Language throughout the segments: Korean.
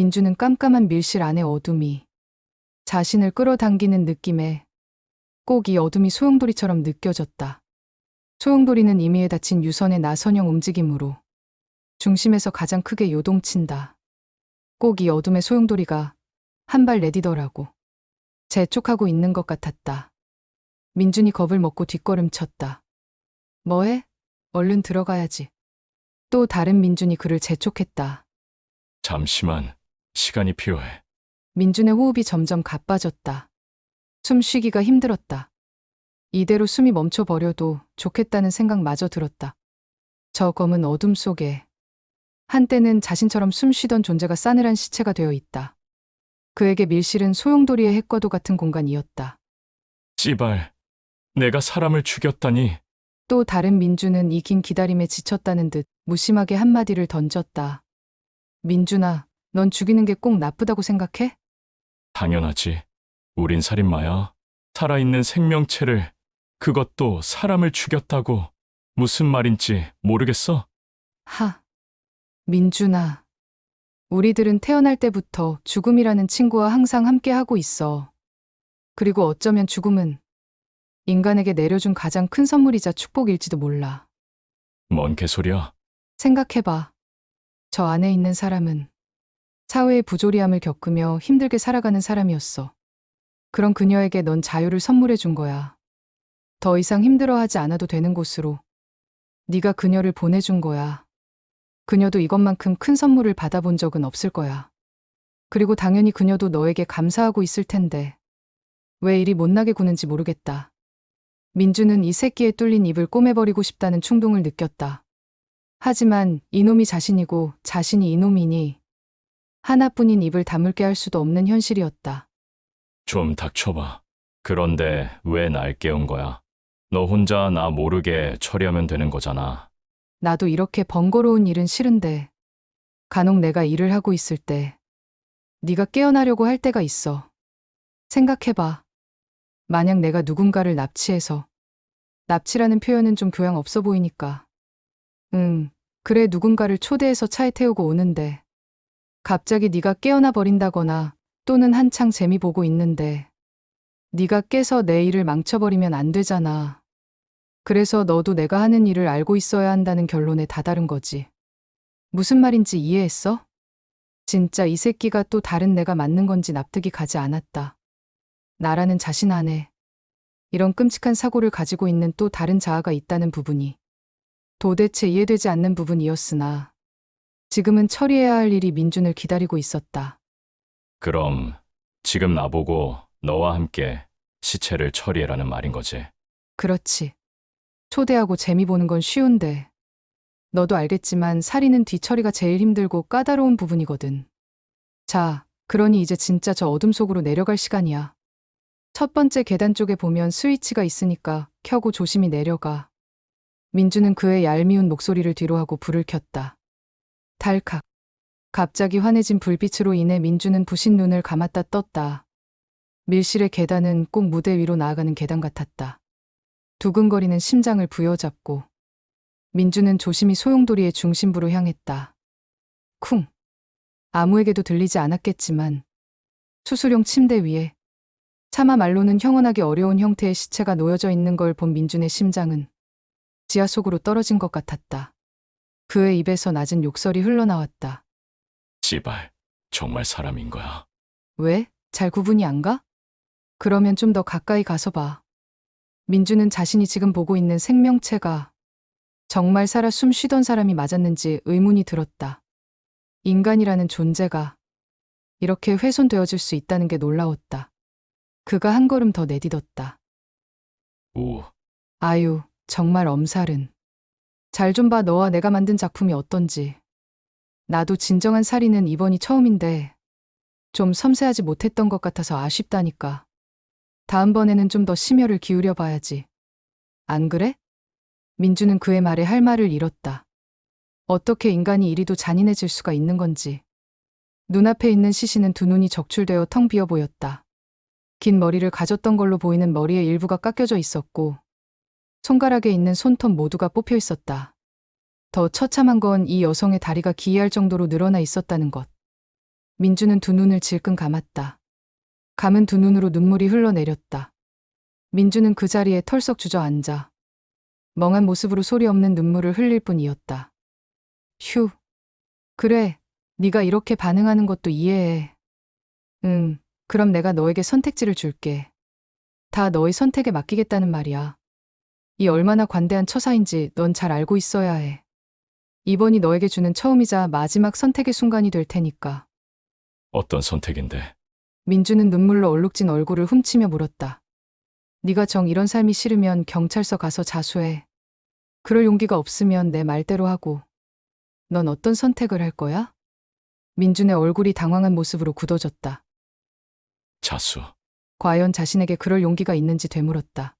민주는 깜깜한 밀실 안의 어둠이 자신을 끌어당기는 느낌에 꼭 이 어둠이 소용돌이처럼 느껴졌다. 소용돌이는 임의에 닫힌 유선의 나선형 움직임으로 중심에서 가장 크게 요동친다. 꼭 이 어둠의 소용돌이가 한 발 내디더라고. 재촉하고 있는 것 같았다. 민준이 겁을 먹고 뒷걸음쳤다. 뭐해? 얼른 들어가야지. 또 다른 민준이 그를 재촉했다. 잠시만, 시간이 필요해. 민준의 호흡이 점점 가빠졌다. 숨 쉬기가 힘들었다. 이대로 숨이 멈춰버려도 좋겠다는 생각마저 들었다. 저 검은 어둠 속에 한때는 자신처럼 숨 쉬던 존재가 싸늘한 시체가 되어 있다. 그에게 밀실은 소용돌이의 핵과도 같은 공간이었다. 씨발, 내가 사람을 죽였다니. 또 다른 민준은 이 긴 기다림에 지쳤다는 듯 무심하게 한마디를 던졌다. 민준아, 넌 죽이는 게 꼭 나쁘다고 생각해? 당연하지. 우린 살인마야. 살아있는 생명체를, 그것도 사람을 죽였다고. 무슨 말인지 모르겠어? 하. 민준아. 우리들은 태어날 때부터 죽음이라는 친구와 항상 함께하고 있어. 그리고 어쩌면 죽음은 인간에게 내려준 가장 큰 선물이자 축복일지도 몰라. 뭔 개소리야? 생각해봐. 저 안에 있는 사람은 사회의 부조리함을 겪으며 힘들게 살아가는 사람이었어. 그런 그녀에게 넌 자유를 선물해 준 거야. 더 이상 힘들어하지 않아도 되는 곳으로 네가 그녀를 보내준 거야. 그녀도 이것만큼 큰 선물을 받아본 적은 없을 거야. 그리고 당연히 그녀도 너에게 감사하고 있을 텐데 왜 이리 못나게 구는지 모르겠다. 민주는 이 새끼의 뚫린 입을 꼬매버리고 싶다는 충동을 느꼈다. 하지만 이놈이 자신이고 자신이 이놈이니 하나뿐인 입을 다물게 할 수도 없는 현실이었다. 좀 닥쳐봐. 그런데 왜 날 깨운 거야? 너 혼자 나 모르게 처리하면 되는 거잖아. 나도 이렇게 번거로운 일은 싫은데 간혹 내가 일을 하고 있을 때 네가 깨어나려고 할 때가 있어. 생각해봐. 만약 내가 누군가를 납치해서 납치라는 표현은 좀 교양 없어 보이니까 그래 누군가를 초대해서 차에 태우고 오는데 갑자기 네가 깨어나 버린다거나 또는 한창 재미 보고 있는데 네가 깨서 내 일을 망쳐버리면 안 되잖아. 그래서 너도 내가 하는 일을 알고 있어야 한다는 결론에 다다른 거지. 무슨 말인지 이해했어? 진짜 이 새끼가 또 다른 내가 맞는 건지 납득이 가지 않았다. 나라는 자신 안에 이런 끔찍한 사고를 가지고 있는 또 다른 자아가 있다는 부분이 도대체 이해되지 않는 부분이었으나 지금은 처리해야 할 일이 민준을 기다리고 있었다. 그럼 지금 나보고 너와 함께 시체를 처리해라는 말인 거지. 그렇지. 초대하고 재미 보는 건 쉬운데 너도 알겠지만 살인은 뒤처리가 제일 힘들고 까다로운 부분이거든. 자, 그러니 이제 진짜 저 어둠 속으로 내려갈 시간이야. 첫 번째 계단 쪽에 보면 스위치가 있으니까 켜고 조심히 내려가. 민주는 그의 얄미운 목소리를 뒤로하고 불을 켰다. 달칵. 갑자기 환해진 불빛으로 인해 민주는 부신 눈을 감았다 떴다. 밀실의 계단은 꼭 무대 위로 나아가는 계단 같았다. 두근거리는 심장을 부여잡고 민주는 조심히 소용돌이의 중심부로 향했다. 쿵. 아무에게도 들리지 않았겠지만 수술용 침대 위에 차마 말로는 형언하기 어려운 형태의 시체가 놓여져 있는 걸 본 민준의 심장은 지하 속으로 떨어진 것 같았다. 그의 입에서 낮은 욕설이 흘러나왔다. 씨발, 정말 사람인 거야. 왜? 잘 구분이 안 가? 그러면 좀 더 가까이 가서 봐. 민주는 자신이 지금 보고 있는 생명체가 정말 살아 숨 쉬던 사람이 맞았는지 의문이 들었다. 인간이라는 존재가 이렇게 훼손되어질 수 있다는 게 놀라웠다. 그가 한 걸음 더 내딛었다. 우, 아유, 정말 엄살은. 잘 좀 봐 너와 내가 만든 작품이 어떤지. 나도 진정한 살인은 이번이 처음인데 좀 섬세하지 못했던 것 같아서 아쉽다니까. 다음번에는 좀 더 심혈을 기울여 봐야지. 안 그래? 민주는 그의 말에 할 말을 잃었다. 어떻게 인간이 이리도 잔인해질 수가 있는 건지. 눈앞에 있는 시신은 두 눈이 적출되어 텅 비어 보였다. 긴 머리를 가졌던 걸로 보이는 머리의 일부가 깎여져 있었고 손가락에 있는 손톱 모두가 뽑혀 있었다. 더 처참한 건 이 여성의 다리가 기이할 정도로 늘어나 있었다는 것. 민주는 두 눈을 질끈 감았다. 감은 두 눈으로 눈물이 흘러내렸다. 민주는 그 자리에 털썩 주저앉아 멍한 모습으로 소리 없는 눈물을 흘릴 뿐이었다. 휴. 그래, 네가 이렇게 반응하는 것도 이해해. 응, 그럼 내가 너에게 선택지를 줄게. 다 너의 선택에 맡기겠다는 말이야. 이 얼마나 관대한 처사인지 넌 잘 알고 있어야 해. 이번이 너에게 주는 처음이자 마지막 선택의 순간이 될 테니까. 어떤 선택인데? 민주는 눈물로 얼룩진 얼굴을 훔치며 물었다. 네가 정 이런 삶이 싫으면 경찰서 가서 자수해. 그럴 용기가 없으면 내 말대로 하고. 넌 어떤 선택을 할 거야? 민준의 얼굴이 당황한 모습으로 굳어졌다. 자수. 과연 자신에게 그럴 용기가 있는지 되물었다.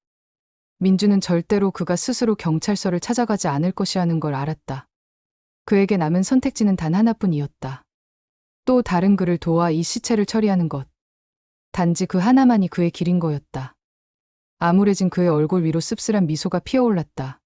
민주는 절대로 그가 스스로 경찰서를 찾아가지 않을 것이라는 걸 알았다. 그에게 남은 선택지는 단 하나뿐이었다. 또 다른 그를 도와 이 시체를 처리하는 것. 단지 그 하나만이 그의 길인 거였다. 암울해진 그의 얼굴 위로 씁쓸한 미소가 피어올랐다.